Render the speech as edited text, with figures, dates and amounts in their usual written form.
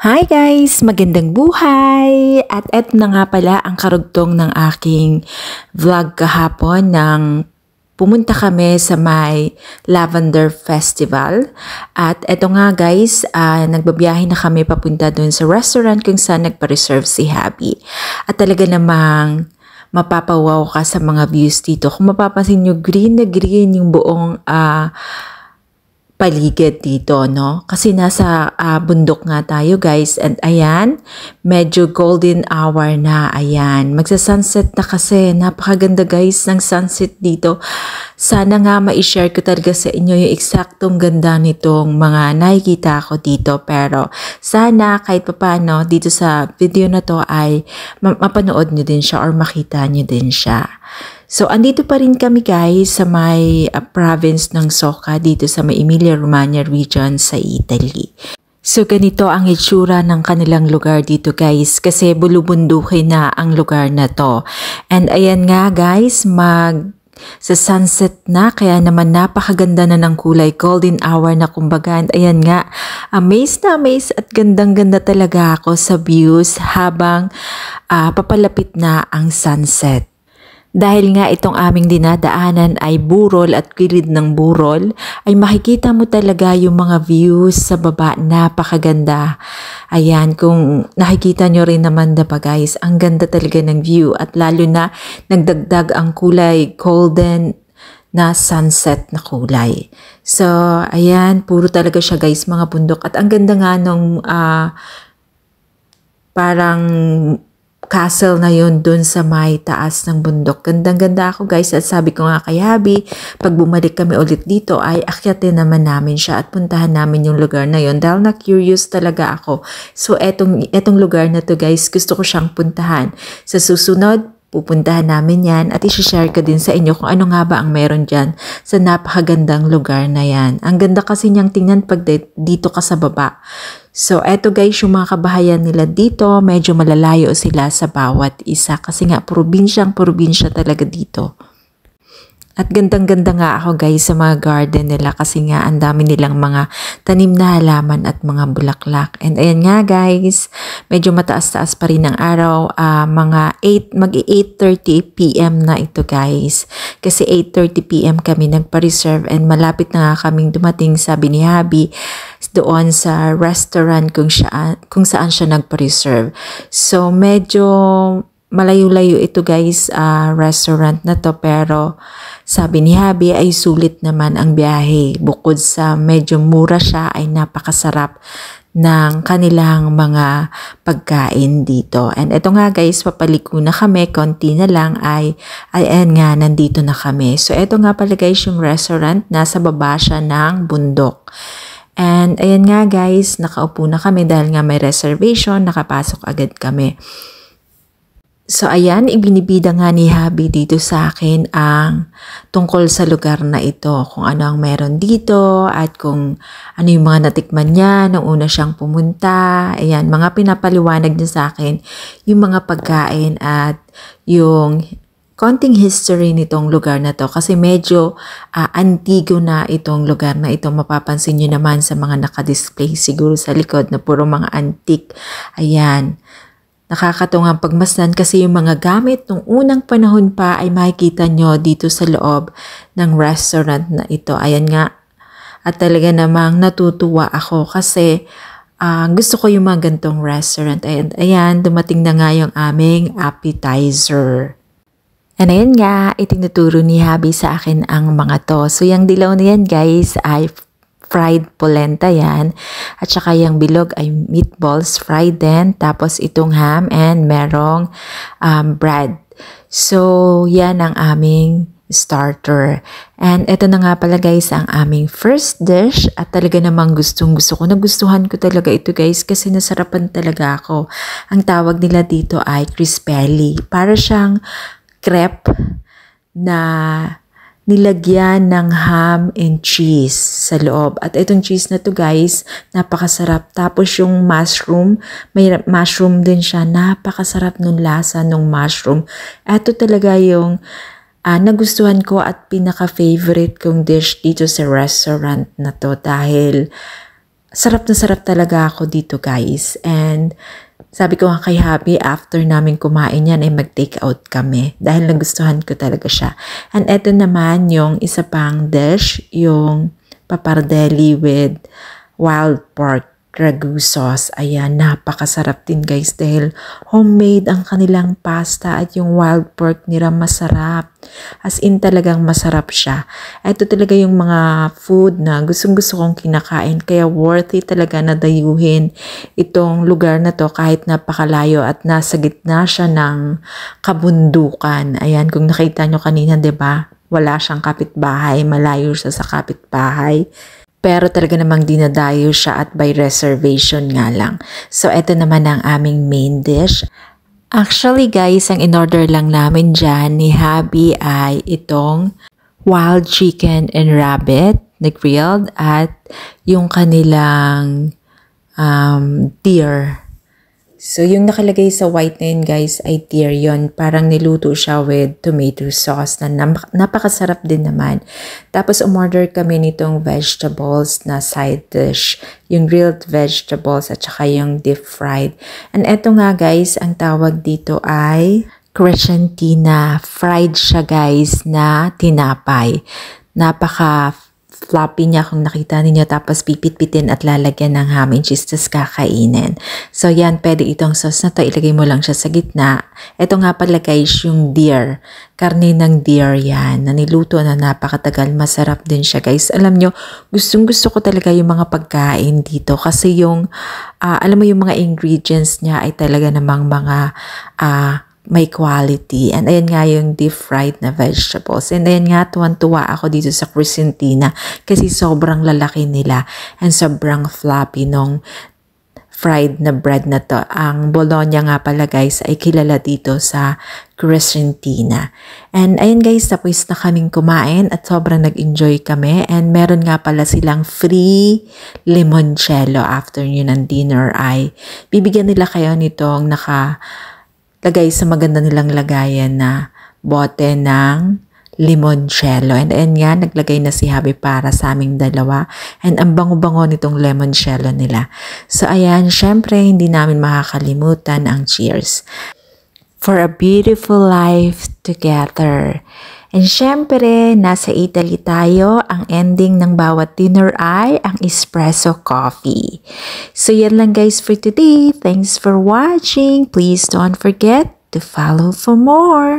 Hi guys! Magandang buhay! At eto na nga pala ang karugtong ng aking vlog kahapon nang pumunta kami sa may Lavender Festival. At eto nga guys, nagbabiyahe na kami papunta dun sa restaurant kung saan nagpa-reserve si Habi. At talaga namang mapapawaw ka sa mga views dito. Kung mapapansin nyo, green na green yung buong paligid dito, no? Kasi nasa bundok nga tayo, guys. And ayan, medyo golden hour na. Ayan, magsa-sunset na kasi. Napakaganda, guys, ng sunset dito. Sana nga ma-share ko talaga sa inyo yung eksaktong ganda nitong mga nakikita ko dito. Pero sana kahit papaano dito sa video na to ay mapanood nyo din siya or makita nyo din siya. So, andito pa rin kami guys sa may province ng Soca dito sa may Emilia-Romagna region sa Italy. So, ganito ang itsura ng kanilang lugar dito guys kasi bulubundukin na ang lugar na to. And ayan nga guys, sa sunset na kaya naman napakaganda na ng kulay, golden hour na kumbaga. And ayan nga, amazed na amazed at gandang-ganda talaga ako sa views habang papalapit na ang sunset. Dahil nga itong aming dinadaanan ay burol at gilid ng burol, ay makikita mo talaga yung mga views sa baba, napakaganda. Ayan, kung nakikita nyo rin naman diba guys, ang ganda talaga ng view at lalo na nagdagdag ang kulay golden na sunset na kulay. So, ayan, puro talaga siya guys, mga bundok. At ang ganda nga nung parang castle na yun dun sa may taas ng bundok. Gandang-ganda ako guys at sabi ko nga kay Habi, pag bumalik kami ulit dito ay akyatin naman namin siya at puntahan namin yung lugar na yun dahil na-curious talaga ako. So etong lugar na to guys, gusto ko siyang puntahan. Sa susunod, pupuntahan namin yan at isi-share ko din sa inyo kung ano nga ba ang meron dyan sa napakagandang lugar na yan. Ang ganda kasi niyang tingnan pag dito ka sa baba. So, eto guys, yung mga kabahayan nila dito, medyo malalayo sila sa bawat isa kasi nga probinsya talaga dito. At gandang-ganda nga ako guys sa mga garden nila kasi nga ang dami nilang mga tanim na halaman at mga bulaklak. And ayan nga guys, medyo mataas-taas pa rin ang araw, mga 8:30 PM na ito guys. Kasi 8:30 PM kami nagpa-reserve and malapit na nga kaming dumating, sabi ni Habi, doon sa restaurant kung saan siya nagpa-reserve. So medyo malayo-layo ito guys, restaurant na to, pero sabi ni Habi ay sulit naman ang biyahe. Bukod sa medyo mura siya ay napakasarap ng kanilang mga pagkain dito. And ito nga guys, papaliko na kami, konti na lang ayan nga, nandito na kami. So ito nga pala guys yung restaurant, nasa baba siya ng bundok. And ayan nga guys, nakaupo na kami dahil nga may reservation, nakapasok agad kami. So ayan, ibinibida nga ni Habi dito sa akin ang tungkol sa lugar na ito, kung ano ang meron dito at kung ano yung mga natikman niya nung una siyang pumunta. Ayan, mga pinapaliwanag niya sa akin yung mga pagkain at yung konting history nitong lugar na to kasi medyo antigo na itong lugar na ito. Mapapansin nyo naman sa mga nakadisplay siguro sa likod na puro mga antique. Ayan. Nakakatuwang pagmasdan kasi yung mga gamit nung unang panahon pa ay makikita nyo dito sa loob ng restaurant na ito. Ayan nga. At talaga namang natutuwa ako kasi gusto ko yung mga gantong restaurant. Ayan, dumating na nga yung aming appetizer. And ayan nga, itinuturo ni Habi sa akin ang mga to. So yung dilaw na yan guys ay fried polenta yan. At saka yung bilog ay meatballs fried din. Tapos itong ham and merong bread. So yan ang aming starter. And ito na nga pala guys ang aming first dish. At talaga namang gustong-gusto ko. Nagustuhan ko talaga ito guys kasi nasarapan talaga ako. Ang tawag nila dito ay crispelli. Para siyang crepe na nilagyan ng ham and cheese sa loob. At itong cheese na to guys, napakasarap. Tapos yung mushroom, may mushroom din siya. Napakasarap nung lasa ng mushroom. Ito talaga yung nagustuhan ko at pinaka-favorite kong dish dito sa restaurant na to dahil sarap na sarap talaga ako dito guys. And sabi ko nga kay Happy, after namin kumain yan ay mag-take out kami dahil nagustuhan ko talaga siya. And eto naman yung isa pang dish, yung pappardelle with wild pork ragu sauce. Ayan, napakasarap din guys dahil homemade ang kanilang pasta at yung wild pork nila masarap. As in talagang masarap siya. Ito talaga yung mga food na gustong-gusto kong kinakain kaya worth it talaga na dayuhin itong lugar na to kahit napakalayo at nasa gitna siya ng kabundukan. Ayan, kung nakita nyo kanina, 'di ba? Wala siyang kapitbahay, malayo siya sa kapitbahay. Pero talaga namang dinadayo siya at by reservation nga lang. So, ito naman ang aming main dish. Actually guys, ang in-order lang namin dyan ni Happy ay itong wild chicken and rabbit na grilled at yung kanilang deer. So, yung nakalagay sa white na yun guys ay deer yun. Parang niluto siya with tomato sauce na napakasarap din naman. Tapos, umorder kami nitong vegetables na side dish. Yung grilled vegetables at saka yung deep fried. And eto nga guys, ang tawag dito ay crescentina. Fried siya guys na tinapay. Floppy niya kung nakita ninyo, tapos pipit-pitin at lalagyan ng ham and cheese tapos kakainin. So yan, pwede itong sauce na to, ilagay mo lang siya sa gitna. Ito nga pala guys, yung deer. Karne ng deer yan, na niluto na napakatagal. Masarap din siya guys. Alam nyo, gustong-gusto ko talaga yung mga pagkain dito kasi yung, alam mo yung mga ingredients niya ay talaga namang mga, may quality. And ayan nga yung deep fried na vegetables. And ayan nga, tuwan-tuwa ako dito sa Crescentina kasi sobrang lalaki nila and sobrang floppy nung fried na bread na to. Ang Bologna nga pala guys ay kilala dito sa Crescentina. And ayun guys, tapos na kaming kumain at sobrang nag-enjoy kami. And meron nga pala silang free limoncello after nyo ng dinner ay bibigyan nila kayo nitong lagay sa maganda nilang lagayan na bote ng limoncello. And ayan nga, naglagay na si Happy para sa aming dalawa. And ang bango-bango nitong limoncello nila. So ayan, syempre hindi namin makakalimutan ang cheers. For a beautiful life together. And syempre, nasa Italy tayo, ang ending ng bawat dinner ay ang espresso coffee. So yan lang guys for today. Thanks for watching. Please don't forget to follow for more.